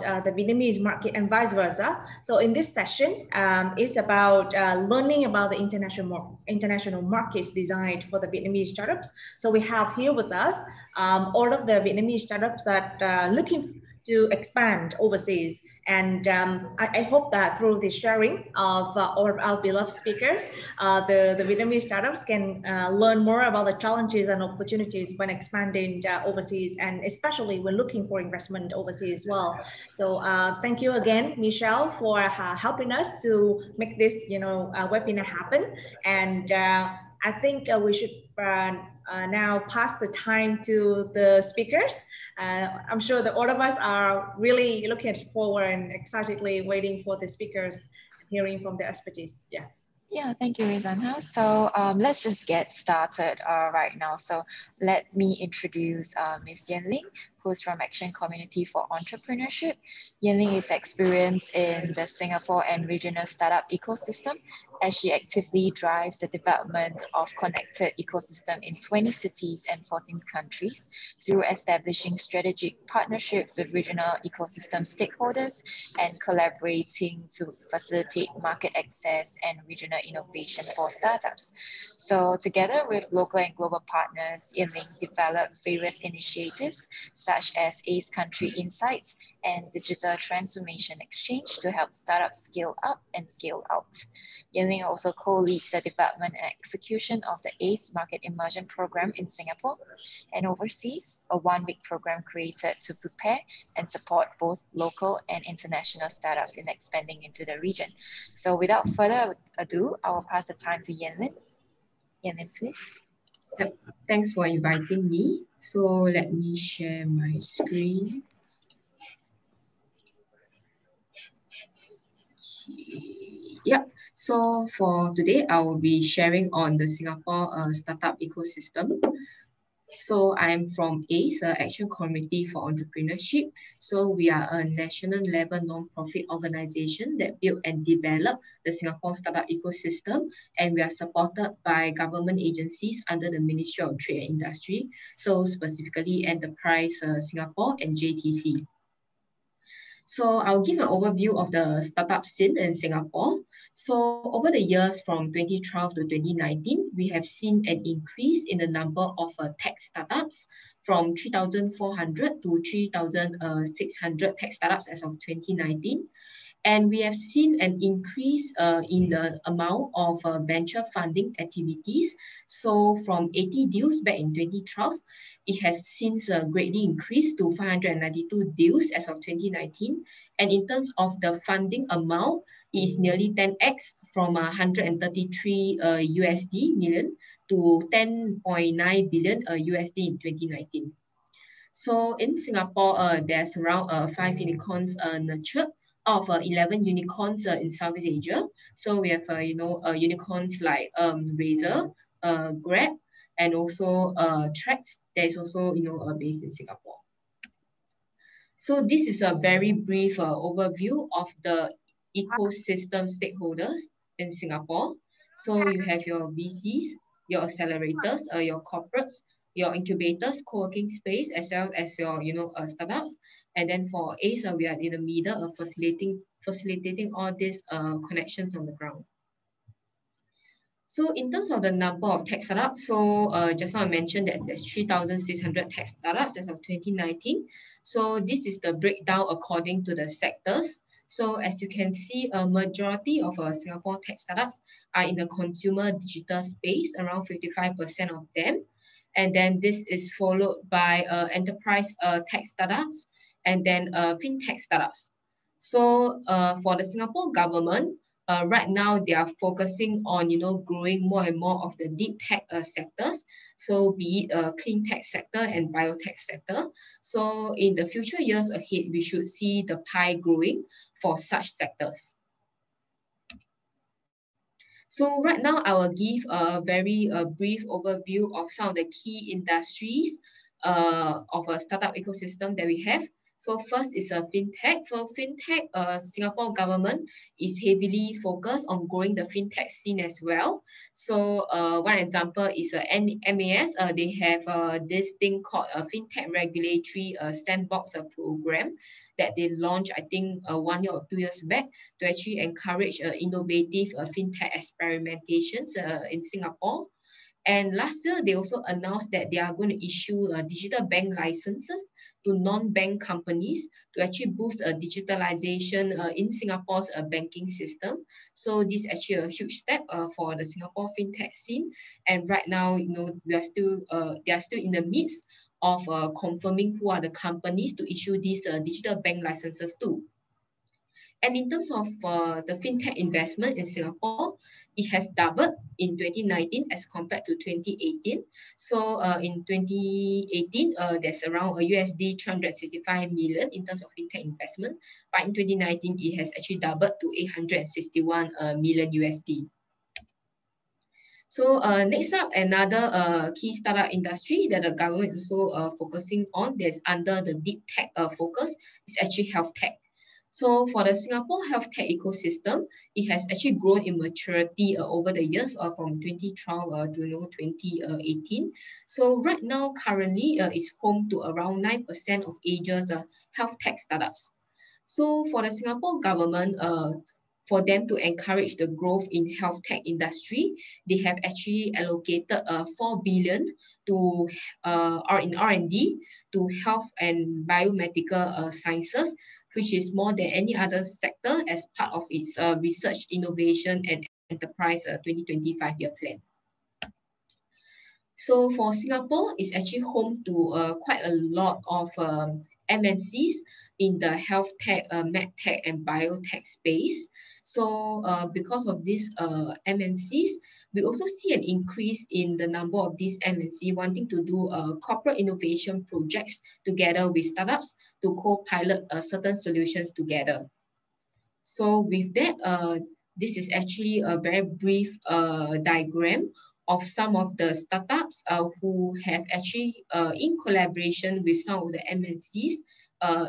the Vietnamese market and vice versa. So in this session, it's about learning about the international markets designed for the Vietnamese startups. So we have here with us all of the Vietnamese startups that are looking to expand overseas. And I hope that through the sharing of all of our beloved speakers, the Vietnamese startups can learn more about the challenges and opportunities when expanding overseas, and especially when looking for investment overseas as well. So thank you again, Michelle, for helping us to make this, webinar happen. And I think we should now pass the time to the speakers. I'm sure that all of us are really looking forward and excitedly waiting for the speakers and hearing from their expertise. Yeah. Yeah, thank you, Rizana. So let's just get started right now. So let me introduce Ms. Yen Ling, who's from Action Community for Entrepreneurship. Yen Ling is experienced in the Singapore and regional startup ecosystem as she actively drives the development of connected ecosystem in 20 cities and 14 countries through establishing strategic partnerships with regional ecosystem stakeholders and collaborating to facilitate market access and regional innovation for startups. So together with local and global partners, Yen Ling developed various initiatives such as ACE Country Insights and Digital Transformation Exchange to help startups scale up and scale out. Yen Ling also co-leads the development and execution of the ACE Market Immersion program in Singapore and overseas, a one-week program created to prepare and support both local and international startups in expanding into the region. So without further ado, I will pass the time to Yen Ling. Yen Ling, please. Yep. Thanks for inviting me. So let me share my screen. Yeah, so for today, I will be sharing on the Singapore startup ecosystem. So I'm from ACE, Action Committee for Entrepreneurship. So we are a national level non-profit organization that built and developed the Singapore startup ecosystem, and we are supported by government agencies under the Ministry of Trade and Industry, so specifically Enterprise Singapore and JTC. So I'll give an overview of the startup scene in Singapore. So over the years from 2012 to 2019, we have seen an increase in the number of tech startups from 3,400 to 3,600 tech startups as of 2019. And we have seen an increase in the amount of venture funding activities. So from 80 deals back in 2012, it has since greatly increased to 592 deals as of 2019. And in terms of the funding amount, it is nearly 10x from 133 USD million to 10.9 billion USD in 2019. So in Singapore, there's around 5 unicorns nurtured of 11 unicorns in Southeast Asia. So we have, unicorns like Razer, Grab, and also Trax that is also, based in Singapore. So this is a very brief overview of the ecosystem stakeholders in Singapore. So you have your VCs, your accelerators, your corporates, your incubators, co-working space, as well as your, startups. And then for ACE, we are in the middle of facilitating all these connections on the ground. So in terms of the number of tech startups, so just now I mentioned that there's 3,600 tech startups as of 2019. So this is the breakdown according to the sectors. So as you can see, a majority of Singapore tech startups are in the consumer digital space, around 55% of them. And then this is followed by enterprise tech startups and then Fintech startups. So for the Singapore government, right now they are focusing on, growing more and more of the deep tech sectors. So be it clean tech sector and biotech sector. So in the future years ahead, we should see the pie growing for such sectors. So right now, I will give a very brief overview of some of the key industries of a startup ecosystem that we have. So first is a fintech. For fintech, Singapore government is heavily focused on growing the fintech scene as well. So one example is MAS. They have this thing called a fintech regulatory Sandboxer program that they launched, I think, 1 year or 2 years back to actually encourage innovative fintech experimentations in Singapore. And last year, they also announced that they are going to issue digital bank licenses to non-bank companies to actually boost digitalization in Singapore's banking system. So this is actually a huge step for the Singapore fintech scene. And right now, they are still in the midst of confirming who are the companies to issue these digital bank licenses to. And in terms of the fintech investment in Singapore, it has doubled in 2019 as compared to 2018. So in 2018, there's around a USD 365 million in terms of fintech investment. But in 2019, it has actually doubled to 861 million USD. So next up, another key startup industry that the government is also focusing on that's under the deep tech focus is actually health tech. So for the Singapore health tech ecosystem, it has actually grown in maturity over the years from 2012 to 2018. So right now, currently, it's home to around 9% of Asia's health tech startups. So for the Singapore government, for them to encourage the growth in health tech industry, they have actually allocated 4 billion to in R&D to health and biomedical sciences, which is more than any other sector as part of its Research, Innovation and Enterprise 2025 year plan. So for Singapore, it's actually home to quite a lot of MNCs in the health tech, med tech and biotech space. So because of these MNCs, we also see an increase in the number of these MNC wanting to do corporate innovation projects together with startups to co-pilot certain solutions together. So with that, this is actually a very brief diagram of some of the startups who have actually in collaboration with some of the MNCs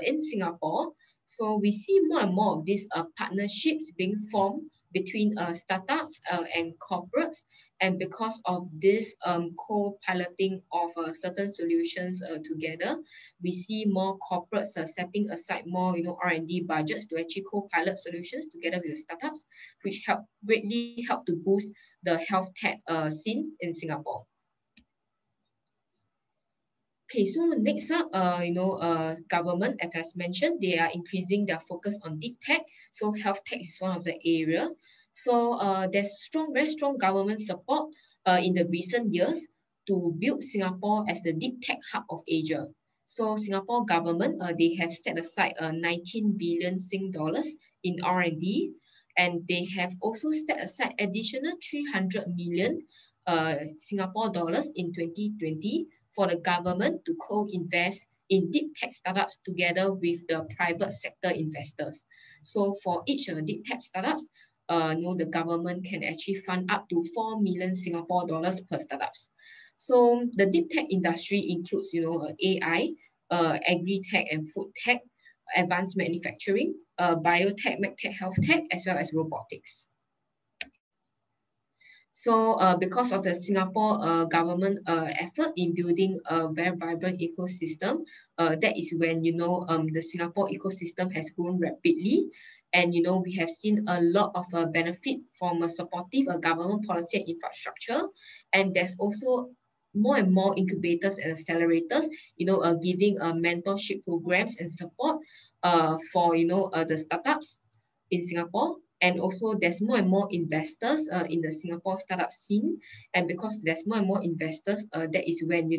in Singapore. So we see more and more of these partnerships being formed between startups and corporates. And because of this co-piloting of certain solutions together, we see more corporates setting aside more R&D budgets to actually co-pilot solutions together with the startups, which greatly help to boost the health tech scene in Singapore. Okay, so next up, government, as I mentioned, they are increasing their focus on deep tech. So health tech is one of the area. So there's very strong government support in the recent years to build Singapore as the deep tech hub of Asia. So Singapore government, they have set aside 19 billion Sing dollars in R&D, and they have also set aside additional 300 million Singapore dollars in 2020 for the government to co-invest in deep tech startups together with the private sector investors. So for each deep tech startups, the government can actually fund up to 4 million Singapore dollars per startups. So the deep tech industry includes, AI, agri-tech and food tech, advanced manufacturing, biotech, medtech, health tech, as well as robotics. So because of the Singapore government effort in building a very vibrant ecosystem, that is when, the Singapore ecosystem has grown rapidly. And, we have seen a lot of benefit from a supportive government policy and infrastructure. And there's also more and more incubators and accelerators, giving mentorship programs and support for, the startups in Singapore. And also there's more and more investors in the Singapore startup scene. And because there's more and more investors, that is when,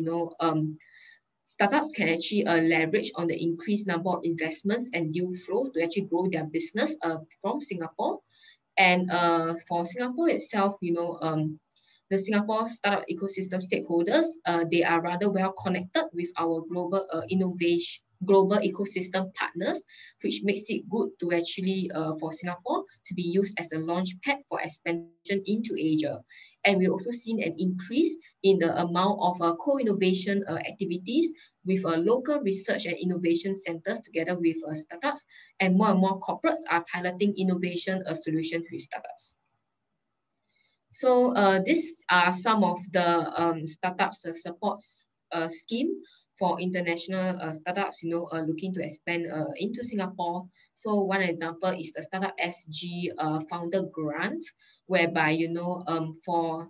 startups can actually leverage on the increased number of investments and deal flows to actually grow their business from Singapore. And for Singapore itself, the Singapore startup ecosystem stakeholders, they are rather well connected with our global ecosystem partners, which makes it good to actually for Singapore to be used as a launch pad for expansion into Asia. And we also seen an increase in the amount of co-innovation activities with local research and innovation centers together with startups, and more corporates are piloting innovation solutions with startups. So these are some of the startups support scheme for international startups, looking to expand into Singapore. So one example is the Startup SG Founder Grant, whereby, for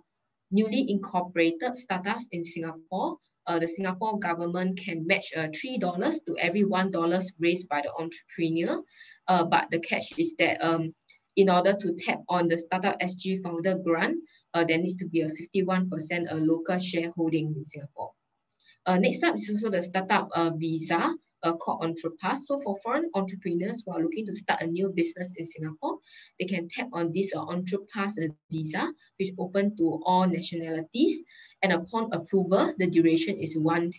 newly incorporated startups in Singapore, the Singapore government can match $3 to every $1 raised by the entrepreneur. But the catch is that in order to tap on the Startup SG Founder Grant, there needs to be a 51% local shareholding in Singapore. Next up is also the startup visa called Entrepass. So for foreign entrepreneurs who are looking to start a new business in Singapore, they can tap on this Entrepass visa, which is open to all nationalities. And upon approval, the duration is one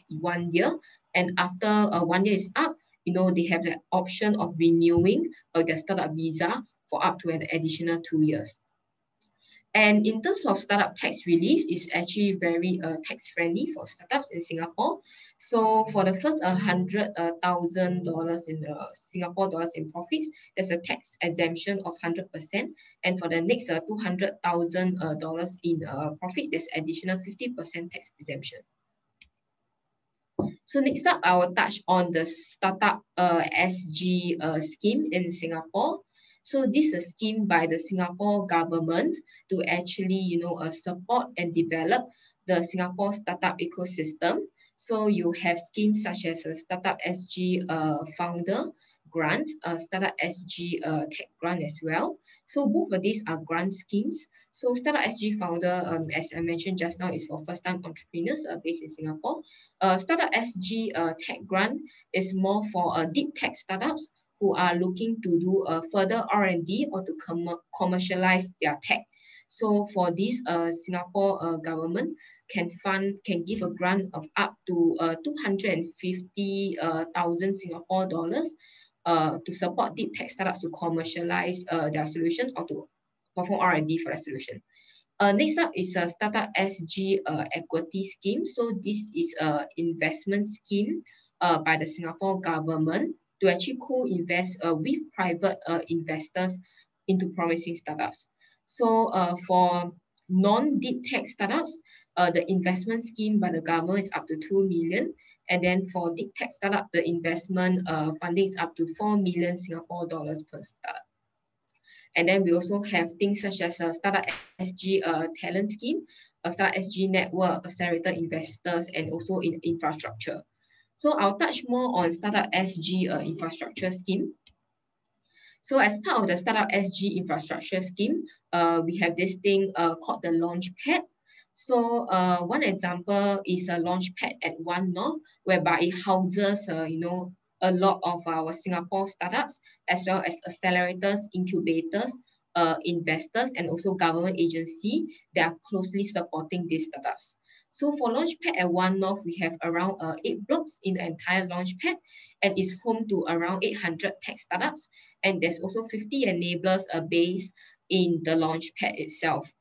year. And after 1 year is up, they have the option of renewing their startup visa for up to an additional 2 years. And in terms of startup tax relief, it's actually very tax friendly for startups in Singapore. So for the first $100,000 in Singapore dollars in profits, there's a tax exemption of 100%. And for the next $200,000 in profit, there's additional 50% tax exemption. So next up, I will touch on the Startup SG scheme in Singapore. So this is a scheme by the Singapore government to actually, support and develop the Singapore startup ecosystem. So you have schemes such as a Startup SG Founder Grant, Startup SG Tech Grant as well. So both of these are grant schemes. So Startup SG Founder, as I mentioned just now, is for first-time entrepreneurs based in Singapore. Startup SG Tech Grant is more for deep tech startups who are looking to do further R&D or to commercialize their tech. So for this, Singapore government can give a grant of up to 250,000 Singapore dollars to support deep tech startups to commercialize their solution or to perform R&D for their solution. Next up is a Startup SG equity scheme. So this is an investment scheme by the Singapore government to actually co-invest with private investors into promising startups. So for non-deep tech startups, the investment scheme by the government is up to 2 million. And then for deep tech startup, the investment funding is up to 4 million Singapore dollars per startup. And then we also have things such as a Startup SG talent scheme, a Startup SG network, accelerator investors, and also in infrastructure. So I'll touch more on Startup SG infrastructure scheme. So as part of the Startup SG infrastructure scheme, we have this thing called the Launchpad. So one example is a Launchpad at One North, whereby it houses, a lot of our Singapore startups, as well as accelerators, incubators, investors, and also government agency that are closely supporting these startups. So for Launchpad at One North, we have around 8 blocks in the entire Launchpad, and is home to around 800 tech startups. And there's also 50 enablers based in the Launchpad itself.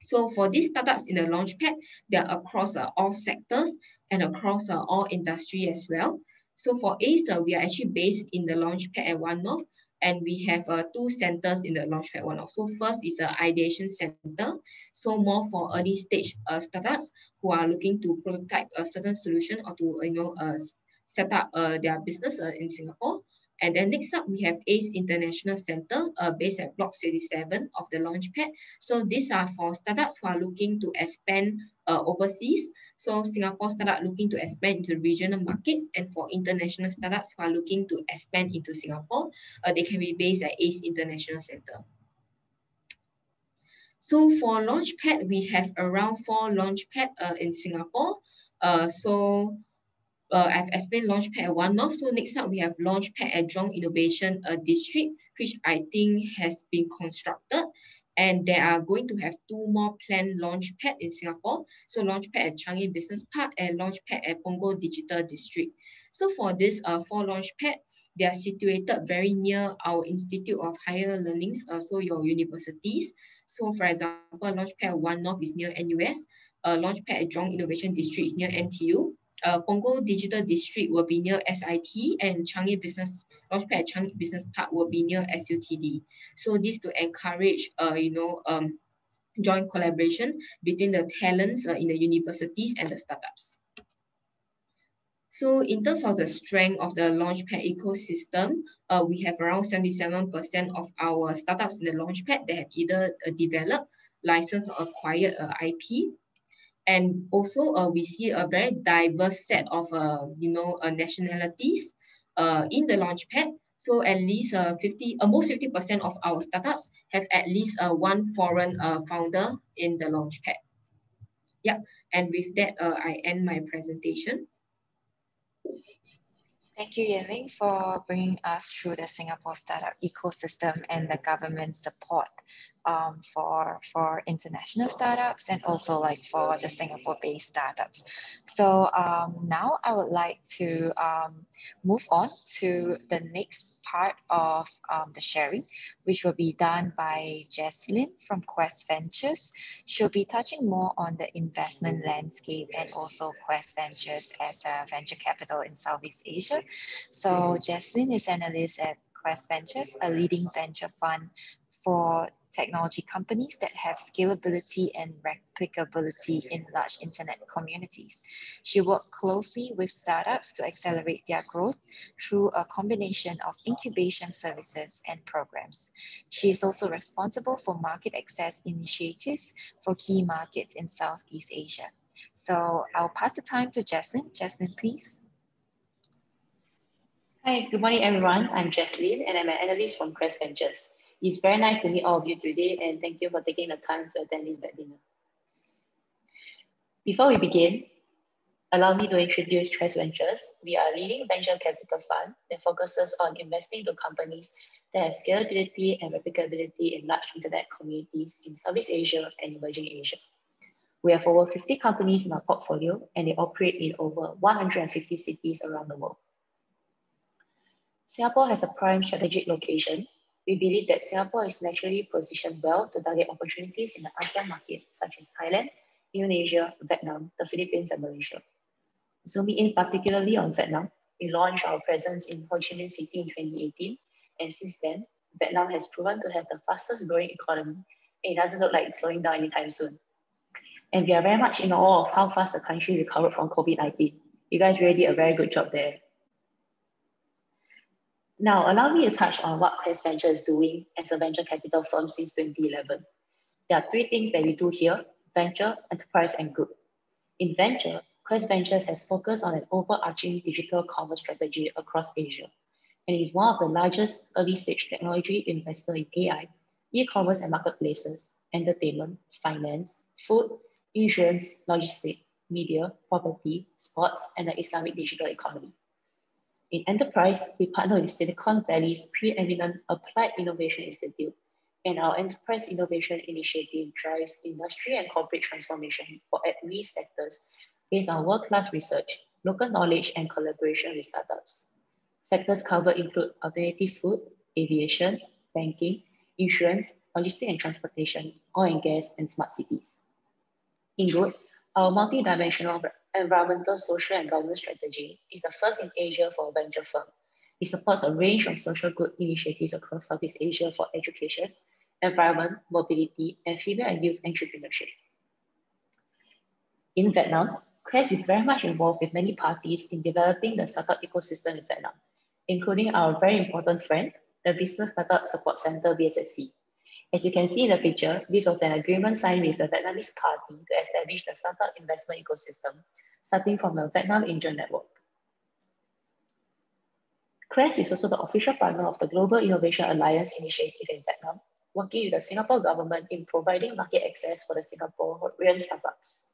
So for these startups in the Launchpad, they're across all sectors and across all industry as well. So for ACE, we are actually based in the Launchpad at One North, and we have 2 centers in the Launchpad One North. So first is the ideation center, so more for early stage startups who are looking to prototype a certain solution or to set up their business in Singapore. And then next up, we have ACE International Center based at Block 67 of the Launchpad. So these are for startups who are looking to expand overseas. So Singapore startup looking to expand into regional markets, and for international startups who are looking to expand into Singapore, they can be based at ACE International Center. So for Launchpad, we have around 4 Launchpad in Singapore. I've explained Launchpad at One North. So next up, we have Launchpad at Jurong Innovation District, which I think has been constructed. And they are going to have 2 more planned Launchpad in Singapore. So Launchpad at Changi Business Park and Launchpad at Punggol Digital District. So for this 4 Launchpad, they are situated very near our Institute of Higher Learnings, so your universities. So for example, Launchpad at One North is near NUS. Launchpad at Jurong Innovation District is near NTU. Punggol Digital District will be near SIT, and Launchpad Changi Business Park will be near SUTD. So this to encourage, joint collaboration between the talents in the universities and the startups. So in terms of the strength of the Launchpad ecosystem, we have around 77% of our startups in the Launchpad that have either developed, licensed, or acquired IP. And also we see a very diverse set of nationalities in the Launchpad. So at least almost 50% of our startups have at least one foreign founder in the Launchpad. Yeah, and with that, I end my presentation. Thank you, Yan-Ling, for bringing us through the Singapore startup ecosystem and the government support for international startups and also like for the Singapore-based startups. So now I would like to move on to the next part of the sharing, which will be done by Jesslyn from Quest Ventures. She'll be touching more on the investment landscape and also Quest Ventures as a venture capital in Southeast Asia. So Jesslyn is an analyst at Quest Ventures, a leading venture fund for technology companies that have scalability and replicability in large internet communities. She worked closely with startups to accelerate their growth through a combination of incubation services and programs. She is also responsible for market access initiatives for key markets in Southeast Asia. So I'll pass the time to Jesslyn. Jesslyn, please. Hi, good morning, everyone. I'm Jesslyn, and I'm an analyst from Quest Ventures. It's very nice to meet all of you today, and thank you for taking the time to attend this webinar. Before we begin, allow me to introduce Quest Ventures. We are a leading venture capital fund that focuses on investing to companies that have scalability and replicability in large internet communities in Southeast Asia and emerging Asia. We have over 50 companies in our portfolio, and they operate in over 150 cities around the world. Singapore has a prime strategic location. We believe that Singapore is naturally positioned well to target opportunities in the ASEAN market, such as Thailand, Indonesia, Vietnam, the Philippines, and Malaysia. Zooming in particularly on Vietnam, we launched our presence in Ho Chi Minh City in 2018, and since then, Vietnam has proven to have the fastest growing economy, and it doesn't look like it's slowing down anytime soon. And we are very much in awe of how fast the country recovered from COVID-19. You guys really did a very good job there. Now, allow me to touch on what Quest Ventures is doing as a venture capital firm since 2011. There are three things that we do here: venture, enterprise, and group. In venture, Quest Ventures has focused on an overarching digital commerce strategy across Asia, and is one of the largest early-stage technology investors in AI, e-commerce and marketplaces, entertainment, finance, food, insurance, logistics, media, property, sports, and the Islamic digital economy. In enterprise, we partner with Silicon Valley's preeminent Applied Innovation Institute, and our Enterprise Innovation Initiative drives industry and corporate transformation for at-risk sectors based on world-class research, local knowledge, and collaboration with startups. Sectors covered include alternative food, aviation, banking, insurance, logistics and transportation, oil and gas, and smart cities. In good, our multi-dimensional environmental, social, and governance strategy is the first in Asia for a venture firm. It supports a range of social good initiatives across Southeast Asia for education, environment, mobility, and female and youth entrepreneurship. In Vietnam, Quest is very much involved with many parties in developing the startup ecosystem in Vietnam, including our very important friend, the Business Startup Support Center, BSSC. As you can see in the picture, this was an agreement signed with the Vietnamese party to establish the startup investment ecosystem, starting from the Vietnam Angel Network. Quest is also the official partner of the Global Innovation Alliance initiative in Vietnam, working with the Singapore government in providing market access for the Singaporean startups.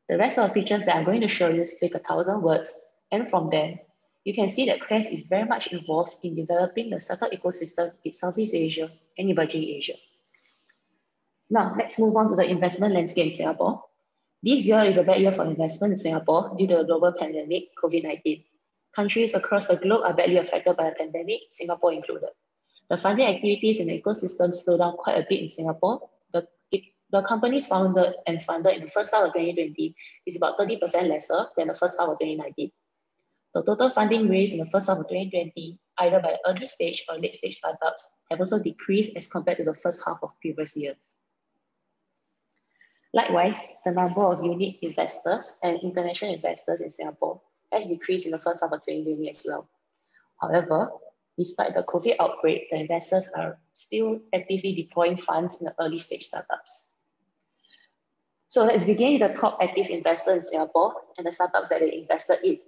The rest of the pictures that I'm going to show you speak 1,000 words, and from them, you can see that Quest is very much involved in developing the startup ecosystem in Southeast Asia and emerging Asia. Now, let's move on to the investment landscape in Singapore. This year is a bad year for investment in Singapore due to the global pandemic, COVID-19. Countries across the globe are badly affected by the pandemic, Singapore included. The funding activities in the ecosystem slowed down quite a bit in Singapore, but The companies founded and funded in the first half of 2020 is about 30% lesser than the first half of 2019. The total funding raised in the first half of 2020, either by early stage or late stage startups, have also decreased as compared to the first half of previous years. Likewise, the number of unique investors and international investors in Singapore has decreased in the first half of 2020 as well. However, despite the COVID outbreak, the investors are still actively deploying funds in the early stage startups. So let's begin with the top active investors in Singapore and the startups that they invested in.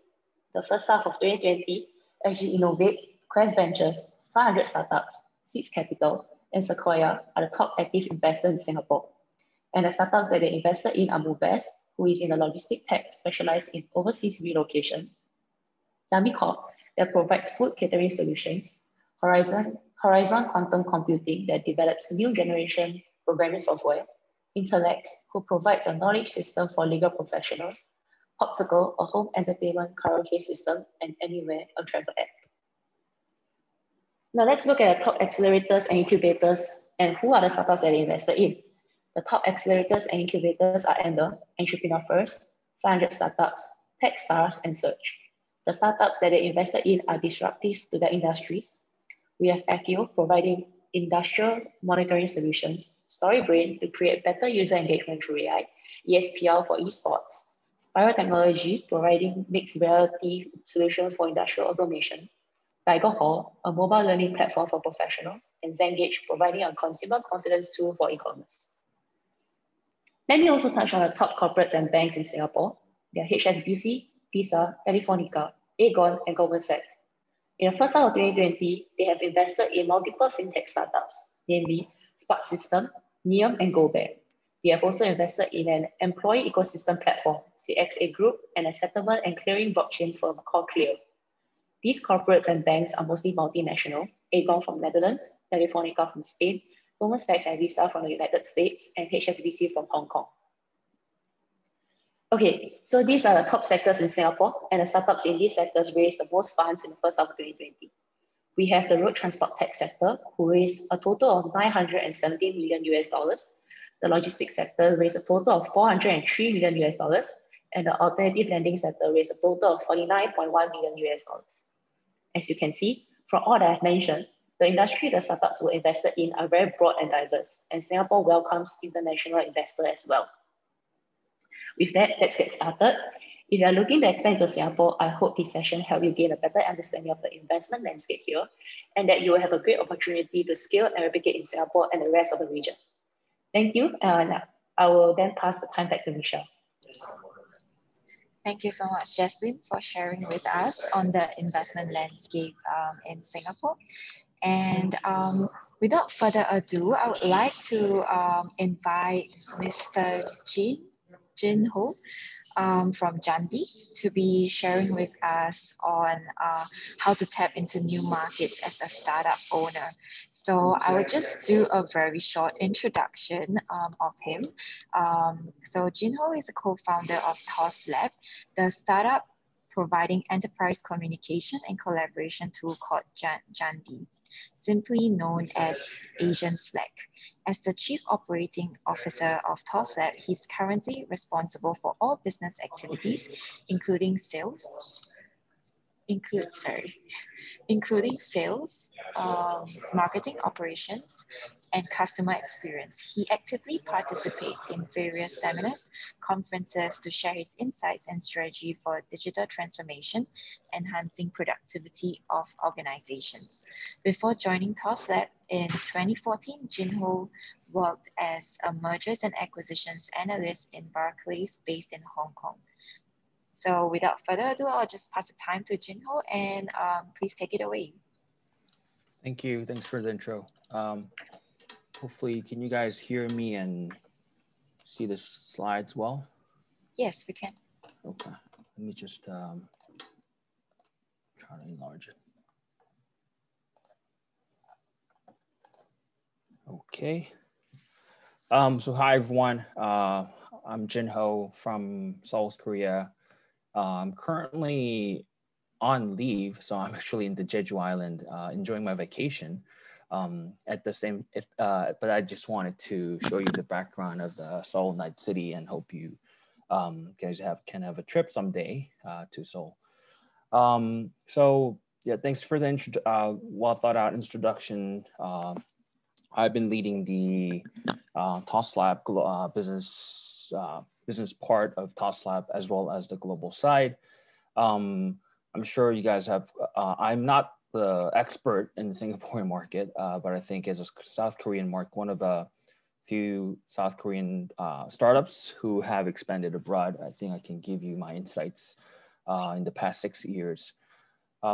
The first half of 2020, SG Innovate, Quest Ventures, 500 Startups, Seeds Capital, and Sequoia are the top active investors in Singapore. And the startups that they invested in are Movest, who is in the logistic tech specialized in overseas relocation, Yummy Corp, that provides food catering solutions, Horizon Quantum Computing that develops new generation programming software, Intellect, who provides a knowledge system for legal professionals, Popsicle, a home entertainment karaoke system, and Anywhere, a travel app. Now let's look at the top accelerators and incubators and who are the startups that they invested in. The top accelerators and incubators are Ender, Entrepreneur First, 500 Startups, Techstars, and Search. The startups that they invested in are disruptive to their industries. We have Accio providing industrial monitoring solutions, Storybrain to create better user engagement through AI, ESPL for esports, Spiro Technology providing mixed reality solutions for industrial automation, Tiger Hall, a mobile learning platform for professionals, and Zengage providing a consumer confidence tool for e-commerce. Let me also touch on the top corporates and banks in Singapore. They are HSBC, Visa, Telefonica, Aegon, and Goldman Sachs. In the first half of 2020, they have invested in multiple fintech startups, namely Spark System, Neom, and GoBear. They have also invested in an employee ecosystem platform, CXA Group, and a settlement and clearing blockchain firm called Clear. These corporates and banks are mostly multinational, Aegon from Netherlands, Telefonica from Spain, Goldman Sachs and Visa from the United States, and HSBC from Hong Kong. Okay, so these are the top sectors in Singapore, and the startups in these sectors raised the most funds in the first half of 2020. We have the road transport tech sector, who raised a total of $917 million US. The logistics sector raised a total of $403 million US, and the alternative lending sector raised a total of $49.1 million US. As you can see, from all that I've mentioned, the industry the startups were invested in are very broad and diverse, and Singapore welcomes international investors as well. With that, let's get started. If you are looking to expand to Singapore, I hope this session helped you gain a better understanding of the investment landscape here, and that you will have a great opportunity to scale and replicate in Singapore and the rest of the region. Thank you, and I will then pass the time back to Michelle. Thank you so much, Jaslyn, for sharing with us on the investment landscape in Singapore. And without further ado, I would like to invite Mr. Jin Ho from Jandi to be sharing with us on how to tap into new markets as a startup owner. So I will just do a very short introduction of him. So Jin Ho is a co-founder of TOS Lab, the startup providing enterprise communication and collaboration tool called Jandi, simply known as Asian Slack. As the Chief Operating Officer of TOS Lab, he's currently responsible for all business activities, including sales, marketing operations, and customer experience. He actively participates in various seminars, conferences to share his insights and strategy for digital transformation, enhancing productivity of organizations. Before joining TOS Lab in 2014, Jin Ho worked as a mergers and acquisitions analyst in Barclays based in Hong Kong. So without further ado, I'll just pass the time to Jin Ho, and please take it away. Thank you. Thanks for the intro. Hopefully, can you guys hear me and see the slides well? Yes, we can. Okay. Let me just try to enlarge it. Okay. So hi, everyone. I'm Jin Ho from Seoul, Korea. I'm currently on leave, so I'm actually in the Jeju Island enjoying my vacation. at the same, but I just wanted to show you the background of the Seoul Night City and hope you guys can have a trip someday to Seoul. So yeah, thanks for the well thought out introduction. I've been leading the TOS Lab business part of TOS Lab as well as the global side. I'm sure you guys have, I'm not the expert in the Singaporean market, but I think as a South Korean market, one of the few South Korean startups who have expanded abroad, I think I can give you my insights in the past 6 years.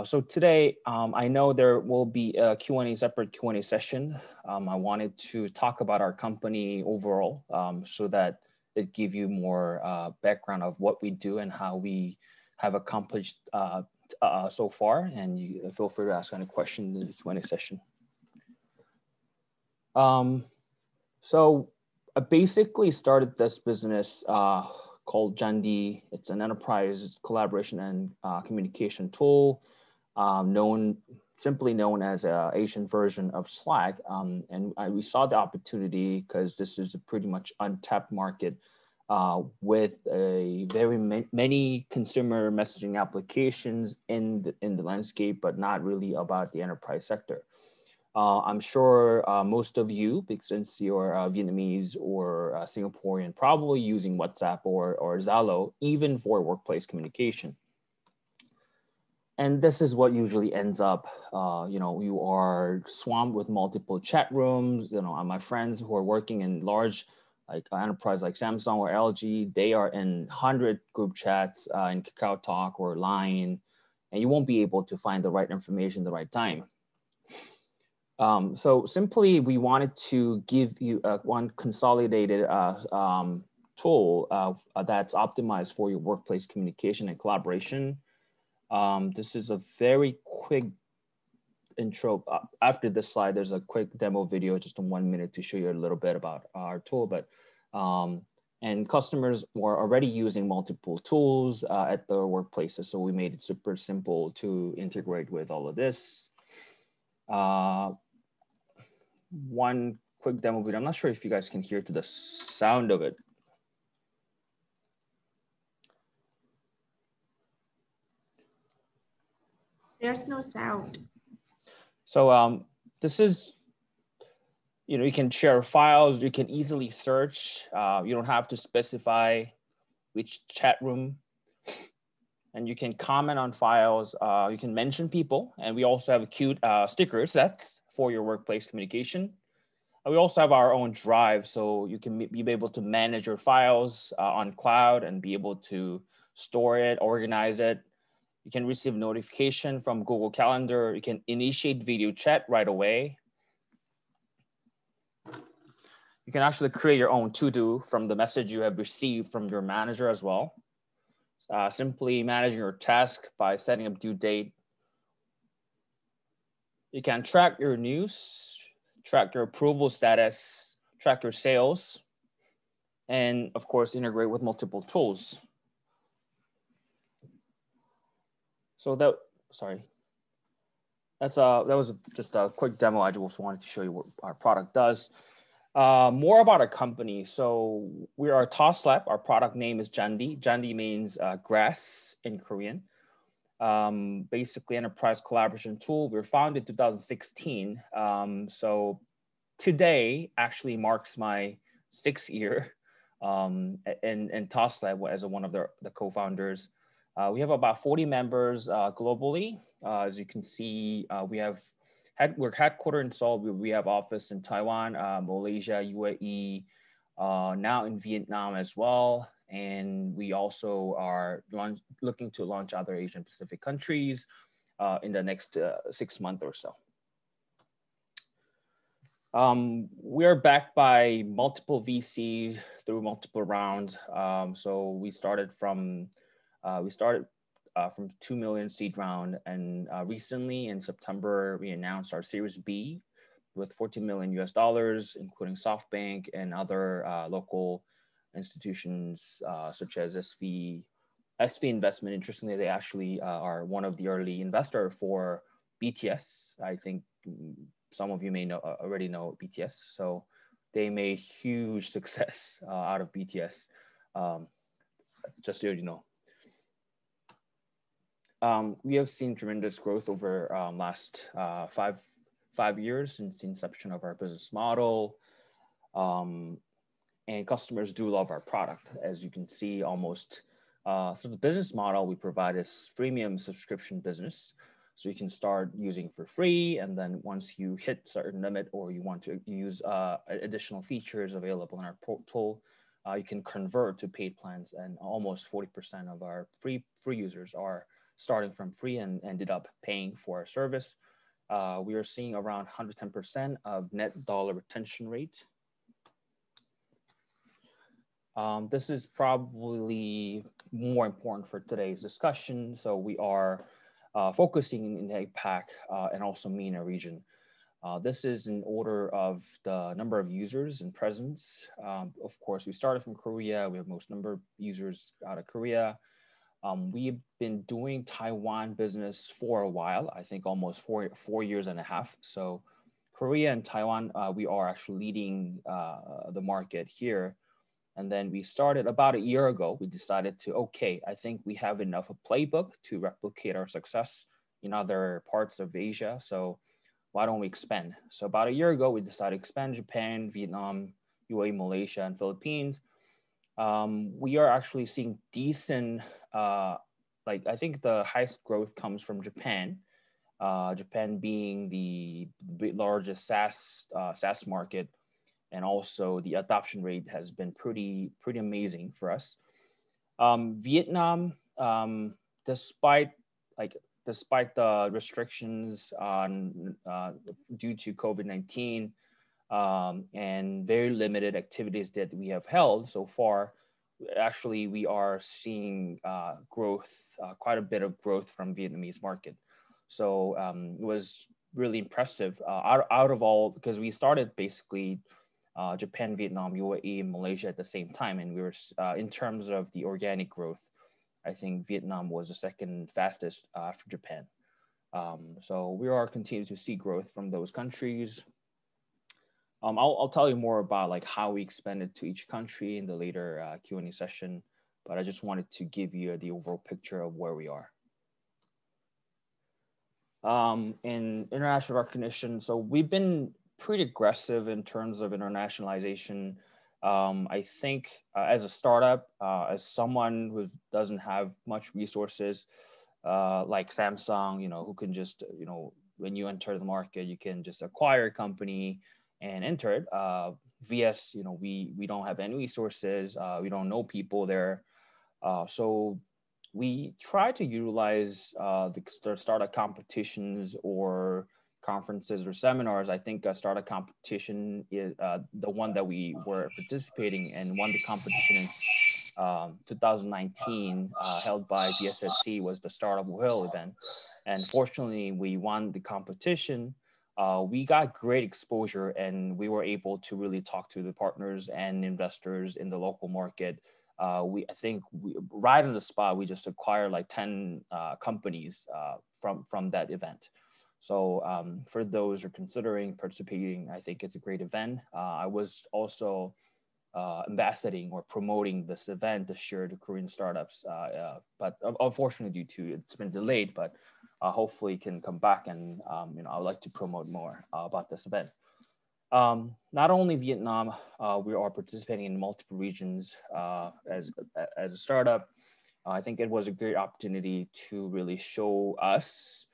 So today, I know there will be a separate Q&A session. I wanted to talk about our company overall so that it give you more background of what we do and how we have accomplished so far. And you feel free to ask any question in the Q&A session. So I basically started this business called Jandi. It's an enterprise collaboration and communication tool, simply known as an Asian version of Slack. We saw the opportunity because this is a pretty much untapped market with many consumer messaging applications in the landscape, but not really about the enterprise sector. I'm sure most of you, since you're Vietnamese or Singaporean, probably using WhatsApp or Zalo, even for workplace communication. And this is what usually ends up, you are swamped with multiple chat rooms. My friends who are working in large enterprise like Samsung or LG, they are in 100 group chats in Kakao Talk or Line, and you won't be able to find the right information at the right time. So simply, we wanted to give you one consolidated tool that's optimized for your workplace communication and collaboration. This is a very quick intro. After this slide, there's a quick demo video, just in 1 minute to show you a little bit about our tool. But and customers were already using multiple tools at their workplaces. So we made it super simple to integrate with all of this. One quick demo video. I'm not sure if you guys can hear to the sound of it. There's no sound. So this is, you can share files, you can easily search. You don't have to specify which chat room. And you can comment on files. You can mention people. And we also have a cute sticker sets for your workplace communication. And we also have our own drive. So you can be able to manage your files on cloud and be able to store it, organize it. You can receive notification from Google Calendar. You can initiate video chat right away. You can actually create your own to-do from the message you have received from your manager as well. Simply managing your task by setting up due date. You can track your news, track your approval status, track your sales, and of course, integrate with multiple tools. So that was just a quick demo. I just wanted to show you what our product does. More about our company. So we are TOS Lab. Our product name is Jandi. Jandi means grass in Korean. Basically enterprise collaboration tool. We were founded in 2016. So today actually marks my 6th year in TOS Lab as one of the co-founders. We have about 40 members globally. As you can see, we're headquartered in Seoul. We have office in Taiwan, Malaysia, UAE, now in Vietnam as well. And we also are looking to launch other Asian Pacific countries in the next 6 months or so. We are backed by multiple VCs through multiple rounds. So we started from 2 million seed round, and recently in September we announced our Series B with $14 million US, including SoftBank and other local institutions such as SV Investment. Interestingly, they actually are one of the early investors for BTS. I think some of you may know already know BTS. So they made huge success out of BTS. Just so you know. We have seen tremendous growth over last 5 years since the inception of our business model. And customers do love our product. As you can see, almost, so the business model we provide is freemium subscription business. So you can start using for free, and then once you hit certain limit or you want to use additional features available in our tool, you can convert to paid plans, and almost 40% of our free users are starting from free and ended up paying for our service. We are seeing around 110% of net dollar retention rate. This is probably more important for today's discussion. So we are focusing in the APAC and also MENA region. This is in order of the number of users and presence. Of course, we started from Korea. We have most number of users out of Korea. We've been doing Taiwan business for a while, I think almost 4 years and a half. So Korea and Taiwan, we are actually leading the market here. And then we started about a year ago. We decided to, okay, I think we have enough a playbook to replicate our success in other parts of Asia. So why don't we expand? So about a year ago, we decided to expand Japan, Vietnam, UAE, Malaysia, and Philippines. We are actually seeing decent, like I think the highest growth comes from Japan. Japan being the largest SaaS market. And also the adoption rate has been pretty amazing for us. Vietnam, despite the restrictions on due to COVID-19 and very limited activities that we have held so far, actually we are seeing growth, quite a bit of growth from Vietnamese market. So it was really impressive out of all, because we started basically Japan, Vietnam, UAE, Malaysia at the same time. And we were, in terms of the organic growth, I think Vietnam was the second fastest after Japan. So we are continuing to see growth from those countries. I'll tell you more about like how we expanded to each country in the later Q&A session, but I just wanted to give you the overall picture of where we are. In international recognition, so we've been pretty aggressive in terms of internationalization. I think as a startup, as someone who doesn't have much resources, like Samsung, who can just, when you enter the market, you can just acquire a company and enter it. VS, we don't have any resources. We don't know people there. So we try to utilize the startup competitions or conferences or seminars. I think a startup competition is the one that we were participating in, won the competition in 2019, held by BSSC, was the Startup Whale event. And fortunately, we won the competition. We got great exposure, and we were able to really talk to the partners and investors in the local market. I think right on the spot, we just acquired like 10 companies from that event. So for those who are considering participating, I think it's a great event. I was also ambassading or promoting this event this year to Korean startups, but unfortunately due to it's been delayed, but hopefully can come back, and I would like to promote more about this event. Not only Vietnam, we are participating in multiple regions as a startup. I think it was a great opportunity to really show us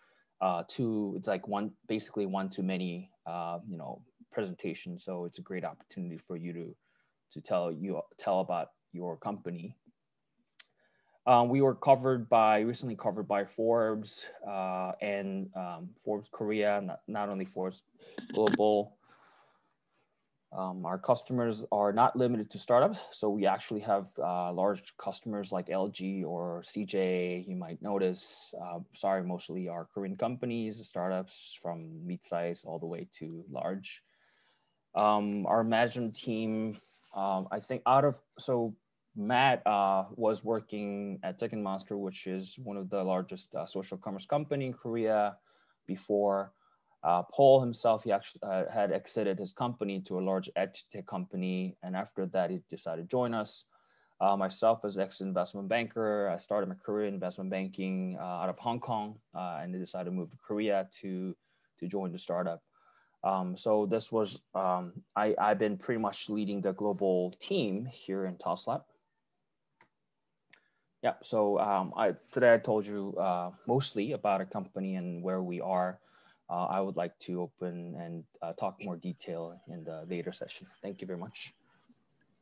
it's like basically one to many presentation. So it's a great opportunity for you to tell about your company. We were recently covered by Forbes and Forbes Korea, not only Forbes Global. Our customers are not limited to startups. So we actually have large customers like LG or CJ, you might notice. Mostly are Korean companies, startups from mid-size all the way to large. Our management team, I think Matt was working at Second Monster, which is one of the largest social commerce company in Korea before. Paul himself, he actually had exited his company to a large edtech company. And after that, he decided to join us. Myself as ex-investment banker, I started my career in investment banking out of Hong Kong, and then decided to move to Korea to join the startup. So this was, I've been pretty much leading the global team here in TOSLab. Yeah, so today I told you mostly about our company and where we are. I would like to open and talk more detail in the later session. Thank you very much.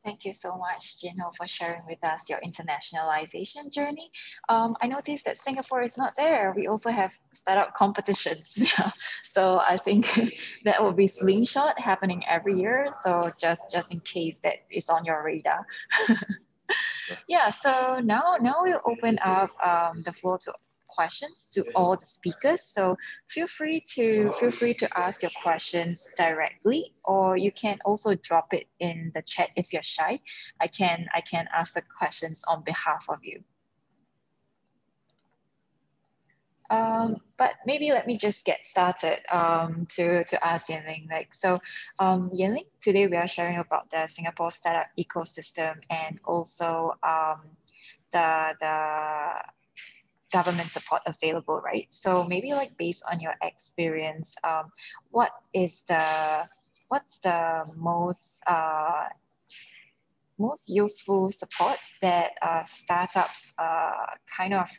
Thank you so much, Jinho, for sharing with us your internationalization journey. I noticed that Singapore is not there. We also have startup competitions. So I think that will be Slingshot happening every year. So just in case that is on your radar. Yeah, so now we'll open up the floor to questions to all the speakers. So feel free to ask your questions directly, or you can also drop it in the chat if you're shy. I can ask the questions on behalf of you. But maybe let me just get started to ask Yanling. Yanling, today we are sharing about the Singapore startup ecosystem and also the government support available, right? So maybe like based on your experience, what's the most useful support that startups kind of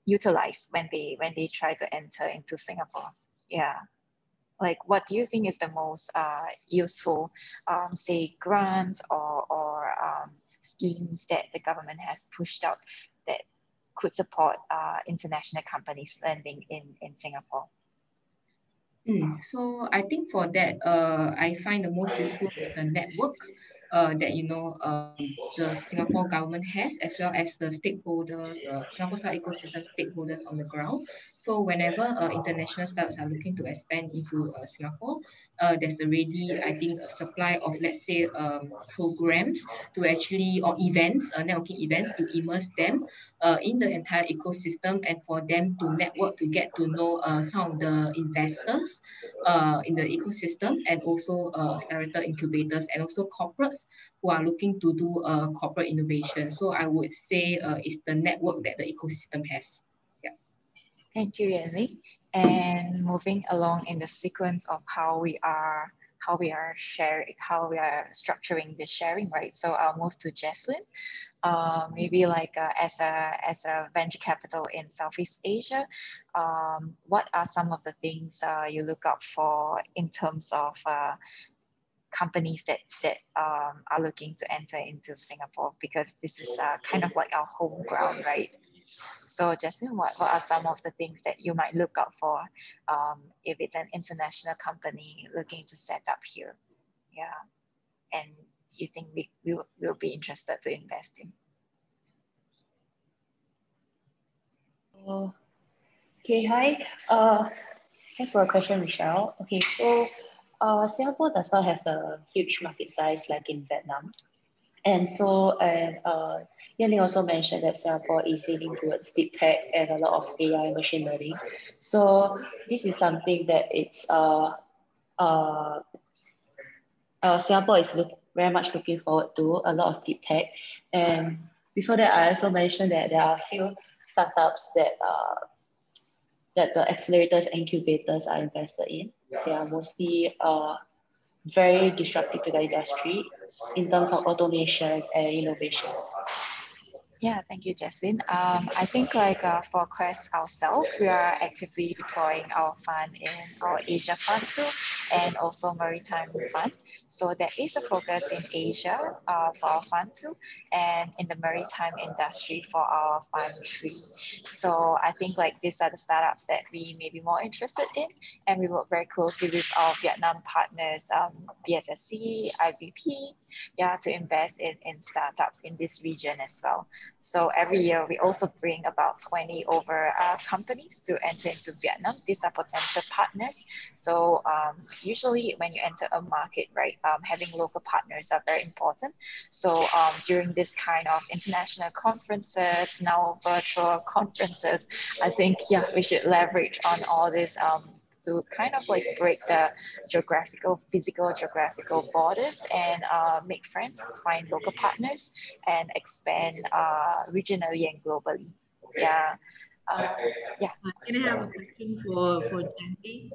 utilize when they try to enter into Singapore? Yeah, like what do you think is the most useful, say grants or schemes that the government has pushed out that could support international companies landing in Singapore? So I think for that, I find the most useful is the network that the Singapore government has, as well as the stakeholders, Singapore startup ecosystem stakeholders on the ground. So whenever international startups are looking to expand into Singapore, there's already, I think, a supply of, let's say, programs to actually, or events, networking events to immerse them in the entire ecosystem, and for them to network, to get to know some of the investors in the ecosystem, and also accelerator incubators, and also corporates who are looking to do corporate innovation. So I would say it's the network that the ecosystem has. Yeah. Thank you, Yanling. And moving along in the sequence of how we are structuring the sharing, right? So I'll move to Jesslyn. Maybe like as a venture capital in Southeast Asia, what are some of the things you look out for in terms of companies that are looking to enter into Singapore? Because this is kind of like our home ground, right? So Justin, what are some of the things that you might look out for if it's an international company looking to set up here? Yeah, and you think we will be interested to invest in? Okay, hi. Thanks for the question, Michelle. Okay, so Singapore does not have the huge market size like in Vietnam. And so, Yanling also mentioned that Singapore is leaning towards deep tech and a lot of AI and machine learning. So this is something that Singapore is very much looking forward to, a lot of deep tech. And before that, I also mentioned that there are a few startups that the accelerators and incubators are invested in. They are mostly very disruptive to the industry in terms of automation and innovation. Yeah, thank you, Jesslyn. I think like for Quest ourselves, we are actively deploying our fund in our Asia Fund 2 and also Maritime Fund. So there is a focus in Asia for our Fund 2 and in the maritime industry for our Fund 3. So I think like these are the startups that we may be more interested in, and we work very closely with our Vietnam partners, BSSC, IVP, yeah, to invest in startups in this region as well. So every year we also bring about 20 over companies to enter into Vietnam. These are potential partners. So usually when you enter a market, right, having local partners are very important. So during this kind of international conferences, now virtual conferences, I think, yeah, we should leverage on all these to kind of like break the physical geographical borders and make friends, find local partners, and expand regionally and globally. Yeah. Yeah. Can I have a question for Jandy?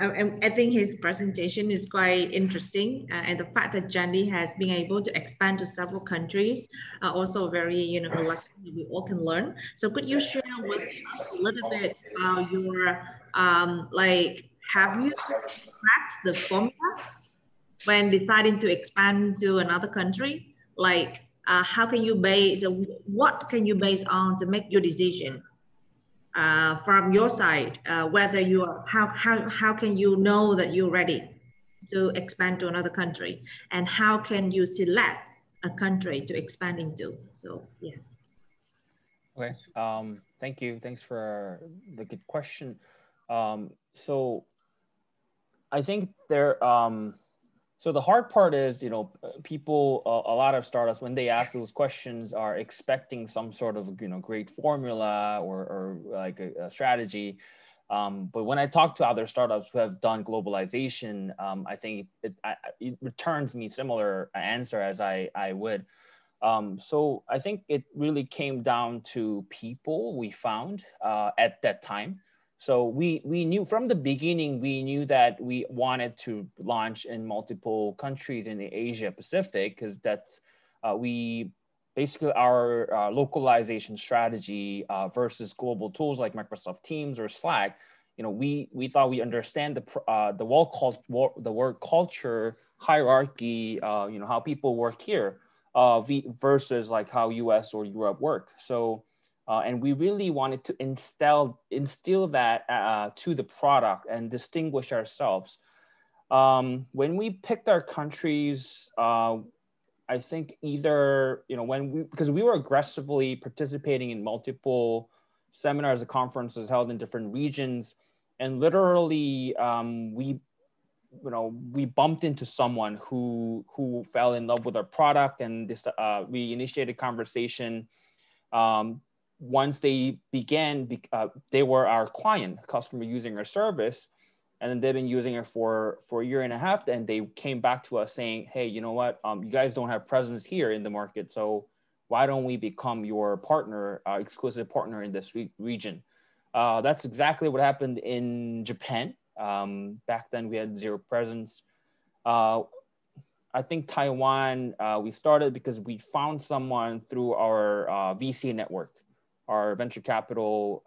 I think his presentation is quite interesting, and the fact that Jandy has been able to expand to several countries are also very, you know, a lesson that we all can learn. So could you share with us a little bit about your, like, have you cracked the formula when deciding to expand to another country? Like, how can you base, what can you base on to make your decision? From your side, whether you are, how can you know that you're ready to expand to another country, and how can you select a country to expand into? So yeah. Okay. Thank you. Thanks for the good question. So I think so the hard part is, you know, people, a lot of startups, when they ask those questions, are expecting some sort of, you know, great formula or like a strategy. But when I talk to other startups who have done globalization, I think it returns me similar answer as I would. So I think it really came down to people we found at that time. So we knew from the beginning, we knew that we wanted to launch in multiple countries in the Asia Pacific, because that's we basically our localization strategy versus global tools like Microsoft Teams or Slack. You know, we thought we understand the work culture hierarchy, you know, how people work here versus like how US or Europe work. So and we really wanted to instill that to the product and distinguish ourselves. When we picked our countries, I think either, you know, because we were aggressively participating in multiple seminars and conferences held in different regions, and literally we bumped into someone who fell in love with our product, and we initiated conversation. Once they began, they were our customer using our service, and then they've been using it for a year and a half. And they came back to us saying, hey, you know what, you guys don't have presence here in the market, so why don't we become your partner, exclusive partner in this region? That's exactly what happened in Japan. Back then we had zero presence. I think Taiwan, we started because we found someone through our VC network, our venture capital,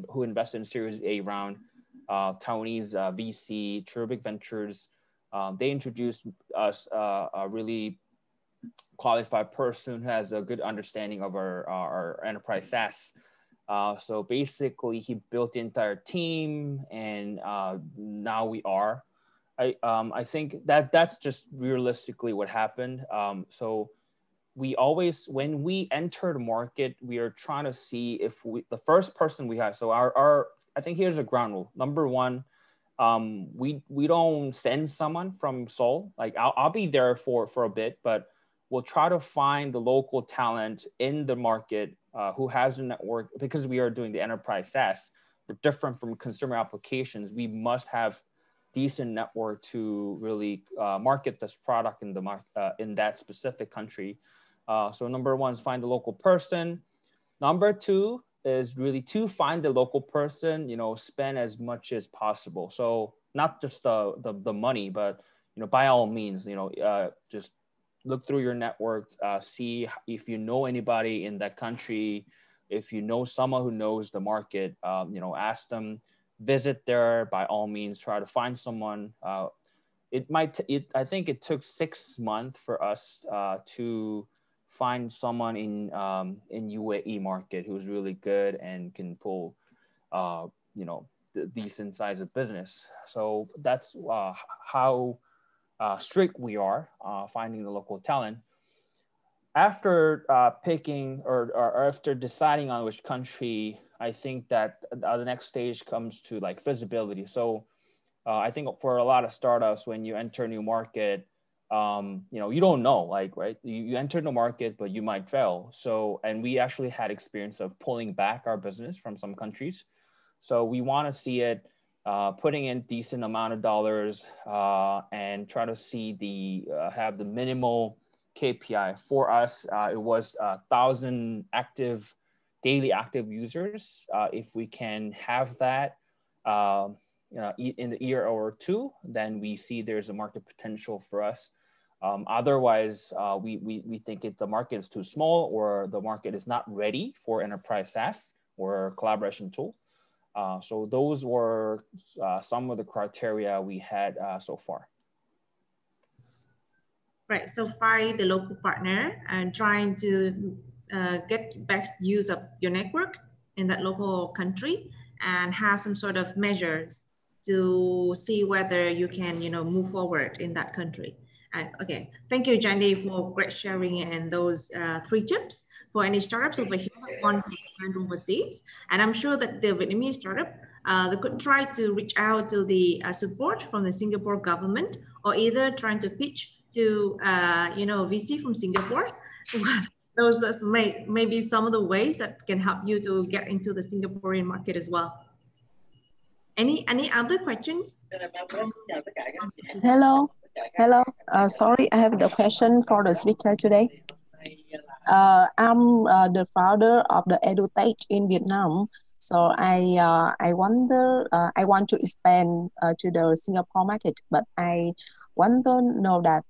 who invested in Series A round, Taiwanese VC, Cherubic Ventures. They introduced us a really qualified person who has a good understanding of our enterprise SaaS. So basically, he built the entire team, and now we are. I think that's just realistically what happened. So we always, when we enter the market, we are trying to see if the first person we have. So I think here's a ground rule. Number one, we don't send someone from Seoul. Like I'll be there for a bit, but we'll try to find the local talent in the market who has the network, because we are doing the enterprise SaaS. We're different from consumer applications. We must have decent network to really market this product in that specific country. So number one is find the local person. Number two is really to find the local person, you know, spend as much as possible. So not just the money, but, you know, by all means, you know, just look through your network, see if you know anybody in that country. If you know someone who knows the market, you know, ask them, visit there, by all means, try to find someone. I think it took 6 months for us to find someone in UAE market who's really good and can pull, you know, the decent size of business. So that's how strict we are finding the local talent. After picking or after deciding on which country, I think that the next stage comes to like visibility. So I think for a lot of startups, when you enter a new market, you know, you don't know, like, right? You enter the market, but you might fail. So, and we actually had experience of pulling back our business from some countries. So we want to see it, putting in decent amount of dollars and try to see have the minimal KPI. For us, it was 1,000 daily active users. If we can have that in the year or two, then we see there's a market potential for us. Otherwise, we think the market is too small, or the market is not ready for enterprise SaaS or collaboration tool. So those were some of the criteria we had so far. Right, so find the local partner and trying to get best use of your network in that local country, and have some sort of measures to see whether you can, move forward in that country. Okay, thank you, Jandy, for great sharing and those 3 tips for any startups over here that want to expand overseas. And I'm sure that the Vietnamese startup, they could try to reach out to the support from the Singapore government, or either trying to pitch to VC from Singapore. Those are maybe some of the ways that can help you to get into the Singaporean market as well. Any other questions? Hello. Sorry, I have the question for the speaker today. I'm the founder of the EduTech in Vietnam. So I wonder, I want to expand to the Singapore market, but I want to know that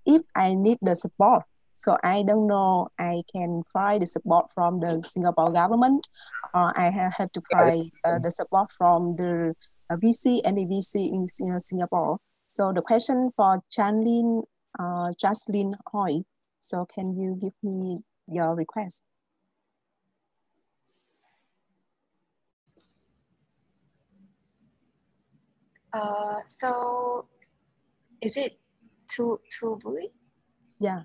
if I need the support, so I don't know I can find the support from the Singapore government, or I have to find the support from the VC and the VC in Singapore. So the question for Jocelyn Hoy. So can you give me your request? So is it too Bui? Yeah.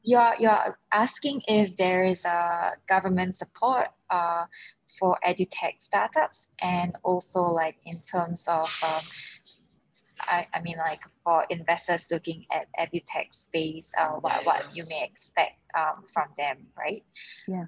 You're asking if there is a government support for edutech startups, and also like in terms of I mean, like for investors looking at edutech space, what you may expect from them, right? Yeah.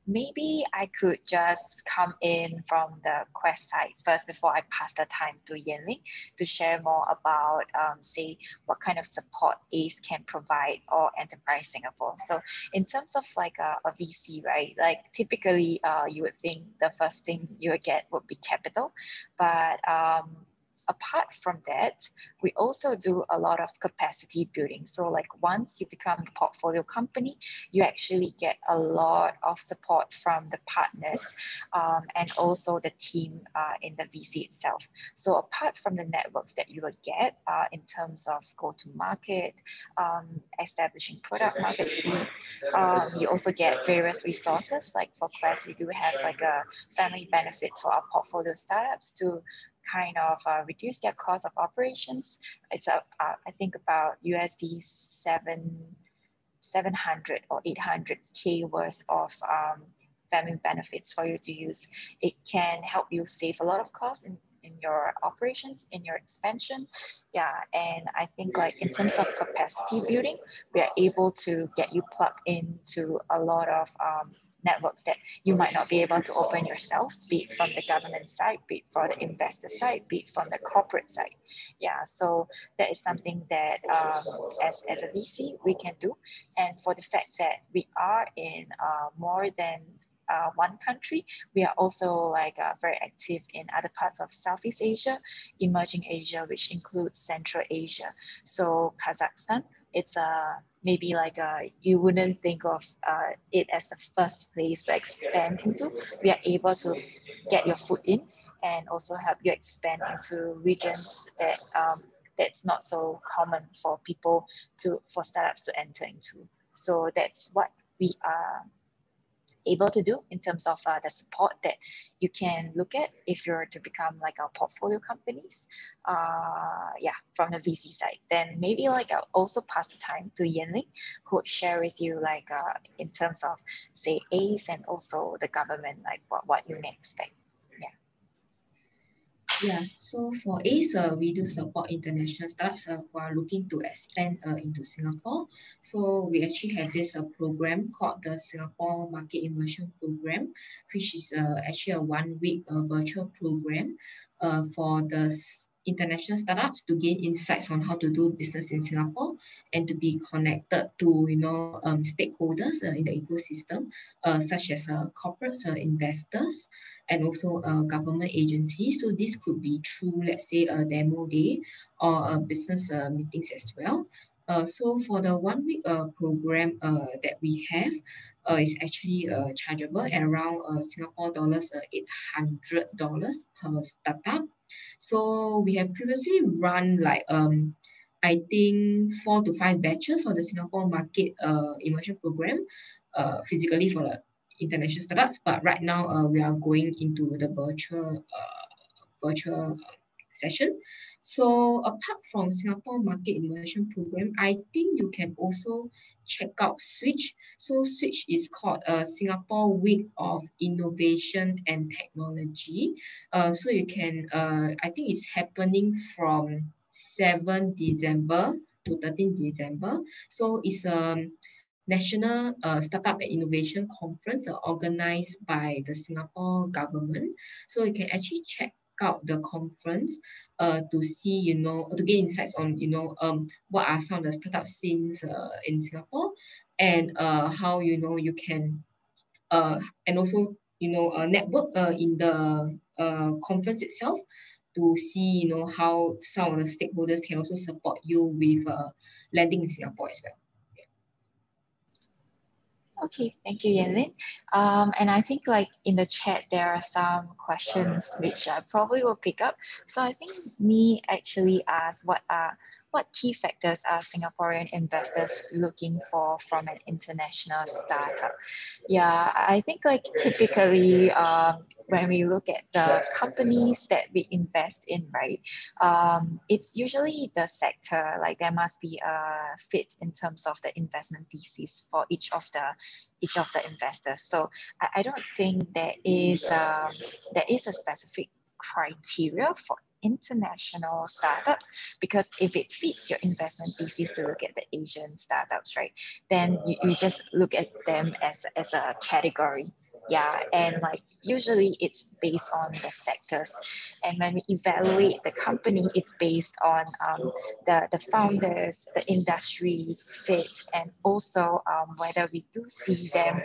Maybe I could just come in from the Quest side first before I pass the time to Yenling to share more about, say, what kind of support ACE can provide or Enterprise Singapore. So in terms of like a VC, right? Like typically you would think the first thing you would get would be capital, but apart from that, we also do a lot of capacity building. So like once you become a portfolio company, you actually get a lot of support from the partners and also the team in the VC itself. So apart from the networks that you will get in terms of go-to-market, establishing product market fit, you also get various resources. Like for Quest, we do have like a family benefits for our portfolio startups to kind of reduce their cost of operations. It's I think about USD 700 or 800K worth of family benefits for you to use. It can help you save a lot of costs in your operations, in your expansion. Yeah, and I think like in terms of capacity building, we are able to get you plugged into a lot of networks that you might not be able to open yourselves, be it from the government side, be it from the investor side, be it from the corporate side. Yeah, so that is something that as a VC we can do. And for the fact that we are in more than one country, we are also like very active in other parts of Southeast Asia, emerging Asia, which includes Central Asia. So Kazakhstan, it's maybe like you wouldn't think of it as the first place to expand into. We are able to get your foot in and also help you expand into regions that that's not so common for startups to enter into. So that's what we are able to do in terms of the support that you can look at if you're to become like our portfolio companies, yeah, from the VC side. Then maybe like I'll also pass the time to Yenling, who would share with you like in terms of say ACE and also the government, like what you may expect. Yeah, so for ACE, we do support international startups who are looking to expand into Singapore. So we actually have this program called the Singapore Market Immersion Program, which is actually a 1-week virtual program for the international startups to gain insights on how to do business in Singapore and to be connected to stakeholders in the ecosystem, such as corporates, investors, and also government agencies. So this could be through, let's say, a demo day or business meetings as well. So for the 1 week program that we have, is actually chargeable at around Singapore dollars $800 per startup. So we have previously run like I think 4 to 5 batches for the Singapore market immersion program, physically for the international startups. But right now we are going into the virtual session. So apart from Singapore market immersion program, I think you can also check out Switch. So Switch is called Singapore Week of Innovation and Technology. So you can, I think it's happening from 7 December to 13 December. So it's a National Startup and Innovation Conference organized by the Singapore government. So you can actually check out the conference to see, to get insights on, what are some of the startup scenes in Singapore, and how, you can, and also, network in the conference itself to see, how some of the stakeholders can also support you with landing in Singapore as well. Okay, thank you, Yenlin. And I think like in the chat, there are some questions which I probably will pick up. So I think me actually asked what key factors are Singaporean investors looking for from an international startup? Yeah, I think like typically when we look at the companies that we invest in, right, it's usually the sector, like there must be a fit in terms of the investment thesis for each of the investors. So I don't think there is a specific criteria for international startups, because if it fits your investment thesis to look at the Asian startups, right, then you just look at them as a category. Yeah, and like usually it's based on the sectors, and when we evaluate the company, it's based on the founders, the industry fit, and also whether we do see them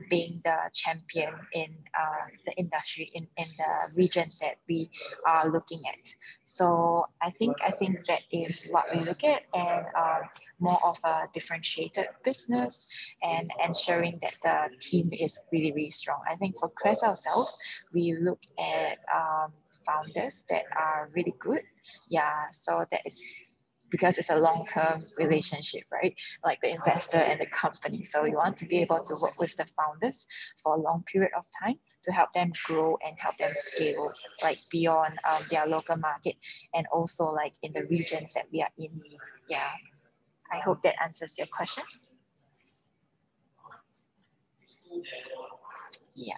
being the champion in the industry in the region that we are looking at. So I think that is what we look at, and more of a differentiated business and ensuring that the team is really, really strong. I think for Quest ourselves, we look at founders that are really good. Yeah, so that is because it's a long-term relationship, right? Like the investor and the company. So we want to be able to work with the founders for a long period of time to help them grow and help them scale like beyond their local market, and also like in the regions that we are in. Yeah, I hope that answers your question. Yeah.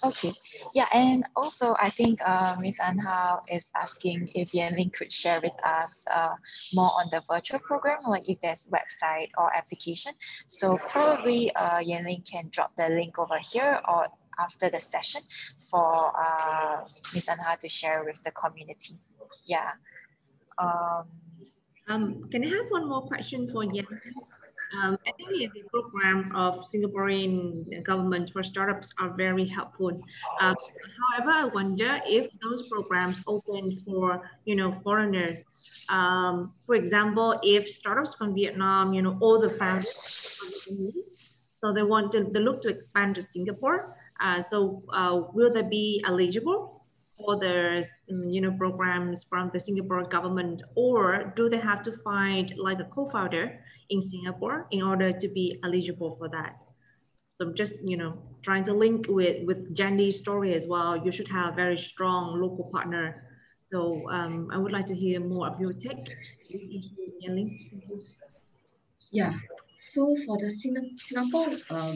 Okay, yeah, and also I think Ms. Anhao is asking if Yenling could share with us more on the virtual program, like if there's website or application. So probably Yenling can drop the link over here or after the session for Ms. Anhao to share with the community. Yeah. Can I have one more question for Yenling? I think the program of Singaporean government for startups are very helpful. However, I wonder if those programs open for foreigners. For example, if startups from Vietnam, all the founders are Vietnamese, so they look to expand to Singapore. So will they be eligible for the programs from the Singapore government, or do they have to find like a co-founder in Singapore in order to be eligible for that? So just trying to link with Jandy's story as well. You should have a very strong local partner. So I would like to hear more of your take. Yeah. So for the Singapore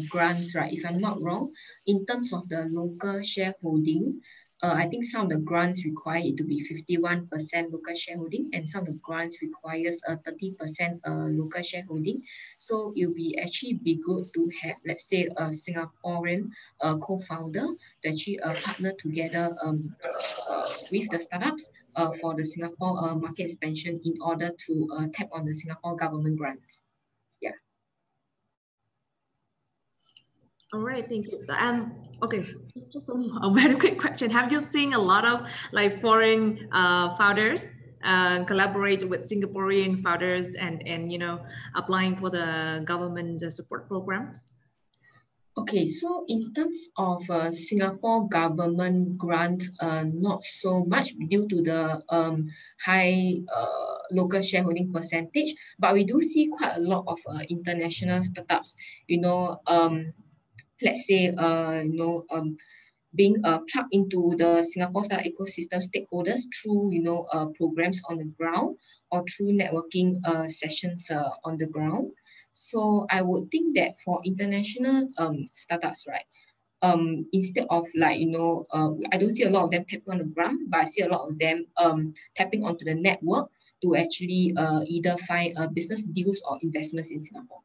grants, right, if I'm not wrong, in terms of the local shareholding, I think some of the grants require it to be 51% local shareholding, and some of the grants requires a 30% local shareholding. So it will be actually be good to have, let's say, a Singaporean co-founder to actually partner together with the startups for the Singapore market expansion in order to tap on the Singapore government grants. Yeah. All right, thank you. So, okay, just a very quick question. Have you seen a lot of like foreign founders collaborate with Singaporean founders and you know, applying for the government support programs? Okay, so in terms of Singapore government grant, not so much due to the high local shareholding percentage, but we do see quite a lot of international startups, you know, let's say, being plugged into the Singapore startup ecosystem stakeholders through, you know, programs on the ground or through networking sessions on the ground. So I would think that for international startups, right, instead of like, you know, I don't see a lot of them tapping on the ground, but I see a lot of them tapping onto the network to actually either find business deals or investments in Singapore.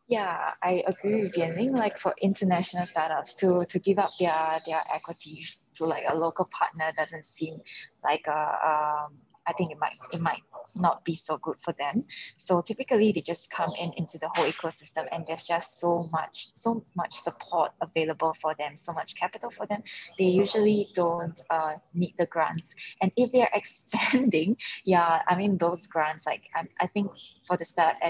Yeah, I agree with Yan-Ling. Like for international startups to give up their equity to like a local partner doesn't seem like I think it might not be so good for them. So typically they just come into the whole ecosystem, and there's just so much support available for them, so much capital for them. They usually don't need the grants. And if they're expanding, yeah, I mean those grants, like I think for the Startup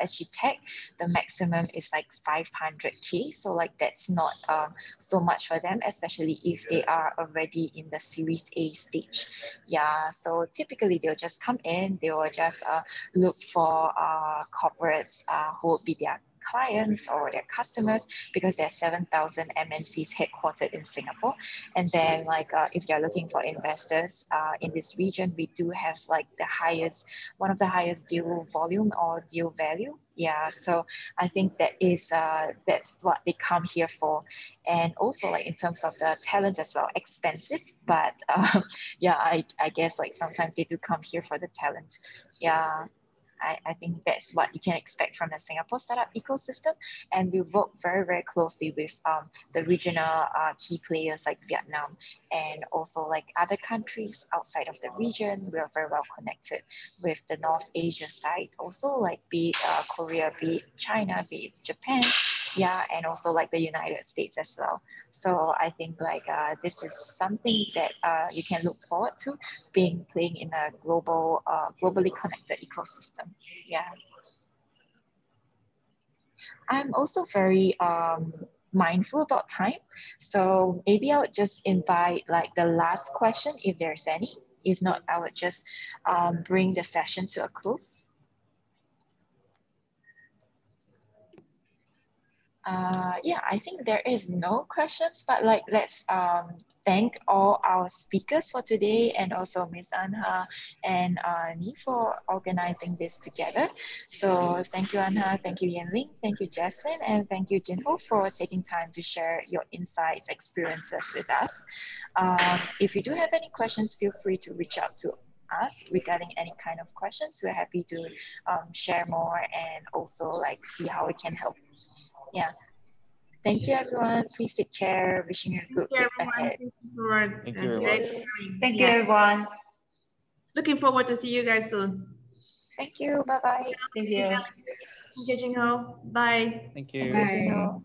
SG Tech, the maximum is like 500K. So like that's not so much for them, especially if they are already in the Series A stage. Yeah, so typically they'll just come in, they will just look for corporates who will be their clients or their customers, because there are 7,000 MNCs headquartered in Singapore. And then like if they're looking for investors in this region, we do have like one of the highest deal volume or deal value. Yeah, so I think that's what they come here for. And also like in terms of the talent as well, expensive, but yeah, I guess like sometimes they do come here for the talent. Yeah. I think that's what you can expect from the Singapore startup ecosystem. And we work very, very closely with the regional key players like Vietnam, and also like other countries outside of the region. We are very well connected with the North Asia side, also like be it Korea, be it China, be it Japan. Yeah, and also like the United States as well. So I think like this is something that you can look forward to, playing in a globally connected ecosystem. Yeah. I'm also very mindful about time. So maybe I would just invite like the last question if there's any. If not, I would just bring the session to a close. Yeah, I think there is no questions, but like let's thank all our speakers for today, and also Ms. Anha and Ni for organizing this together. So thank you, Anha, thank you, Yan-Ling, thank you, Jaslyn, and thank you, Jinho, for taking time to share your insights, experiences with us. If you do have any questions, feel free to reach out to us regarding any kind of questions. We're happy to share more and also like see how we can help. Yeah. Thank you, everyone. Please take care. Wishing you a good week ahead. Thank you, everyone. Looking forward to see you guys soon. Thank you. Bye-bye. Thank you. Thank you, Jinho. Bye. Thank you. Thank you, Jinho.